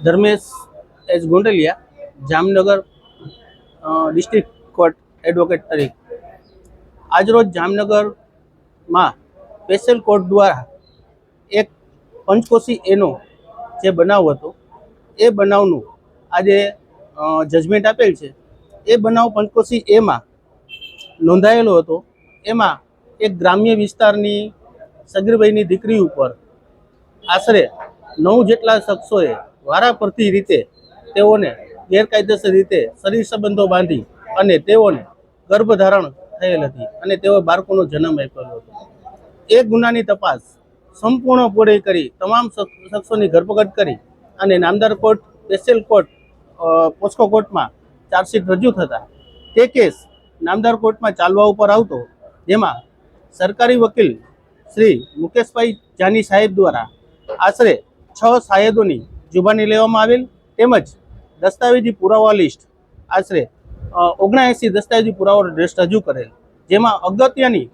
Dharmesh H Gondaliya, Jamnagar district court advocate તરીકે. આજરોજ જામનગરમાં સ્પેશિયલ કોર્ટ દ્વારા એક પંચકોશી એનો જે બનાવ હતો એ બનાવનું આજે જજમેન્ટ આપેલ છે. એ બનાવ પંચકોશી એમાં નોંધાયેલો હતો. એમાં એક ગ્રામ્ય વિસ્તારની સગીરભાઈની દીકરી ઉપર આશરે 9 જેટલા શખ્સોએ વારાફરતી રીતે તેઓને ગેરકાયદેસર રીતે શરીર સંબંધો બાંધી અને તેઓને ગર્ભધારણ થયેલ હતી અને તેઓ બાળકોનો જન્મ આપેલો હતો. એ ગુનાની તપાસ સંપૂર્ણપણે કરી તમામ શખ્સોની ધરપકડ કરી અને નામદાર કોર્ટ સ્પેશિયલ કોર્ટ પોસ્કો કોર્ટમાં ચાર્જશીટ રજૂ થતા તે કેસ નામદાર કોર્ટમાં ચાલવા ઉપર આવતો, જેમાં સરકારી વકીલ શ્રી મુકેશભાઈ જાની સાહેબ દ્વારા આશરે 6 સાહેદોની જુબાની લેવામાં આવેલ, તેમજ દસ્તાવેજી પુરાવા લિસ્ટ આશરે 79 દસ્તાવેજી પુરાવા લિસ્ટ રજૂ કરેલ. જેમાં અગત્યની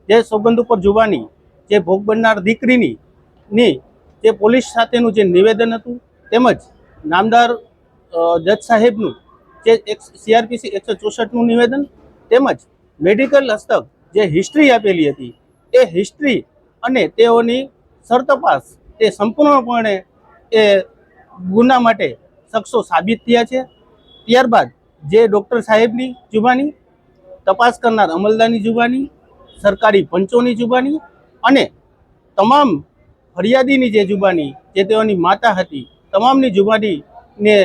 જે સોગંદ ઉપર જુબાની જે ભોગ બનનાર દીકરીની જે પોલીસ સાથેનું જે નિવેદન હતું, તેમજ નામદાર જજ સાહેબનું જે CRPC 164નું નિવેદન, તેમજ મેડિકલ હસ્તક જે હિસ્ટ્રી આપેલી હતી એ હિસ્ટ્રી અને તેઓની સરતપાસ તે સંપૂર્ણપણે એ ગુના માટે શખ્સો સાબિત થયા છે. ત્યારબાદ જે ડૉક્ટર સાહેબની જુબાની, તપાસ કરનાર અમલદારની જુબાની, સરકારી પંચોની જુબાની અને તમામ ફરિયાદીની જે જુબાની જે તેઓની માતા હતી, તમામની જુબાનીને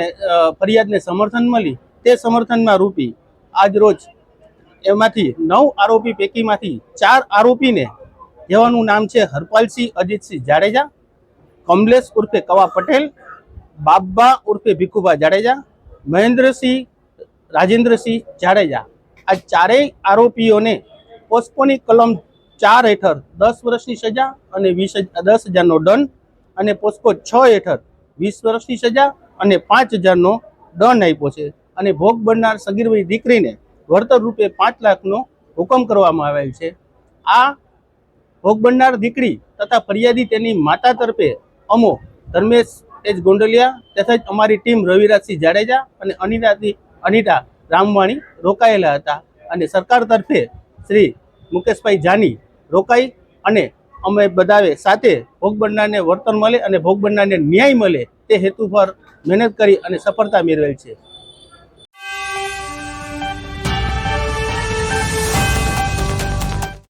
ફરિયાદને સમર્થન મળી. તે સમર્થનમાં રૂપી આજ રોજ એમાંથી 9 આરોપી પૈકીમાંથી 4 આરોપીને, જેવાનું નામ છે હરપાલસિંહ અજીતસિંહ જાડેજા, કમલેશ ઉર્ફે કવા પટેલ, બાબા ઉર્ફે ભીખુભા જાડેજા, મહેન્દ્રસિંહ રાજેન્દ્રસિંહ જાડેજા, આ ચારેય આરોપીઓને પોસ્કોની કલમ 4 હેઠળ 10 વર્ષની સજા અને 10,000નો દંડ અને પોસ્કો 6 હેઠળ 20 વર્ષની સજા અને 5,000નો દંડ આપ્યો છે. અને ભોગ બનનાર સગીરભાઈ દીકરીને વળતર રૂપે 5 લાખનો હુકમ કરવામાં આવેલ છે. આ ભોગ બનનાર દીકરી તથા ફરિયાદી તેની માતા તરફે અમો ધર્મેશ એચ ગોંડલિયા તથા અમારી ટીમ રવિરાજસિંહ જાડેજા અને અનિતા રામવાણી રોકાયેલા હતા. અને સરકાર તરફે શ્રી મુકેશભાઈ જાની રોકાઈ અને અમે બધાએ સાથે ભોગ બનનારને વળતર મળે અને ભોગ બનનારને ન્યાય મળે તે હેતુ પર મહેનત કરી અને સફળતા મેળવેલ છે.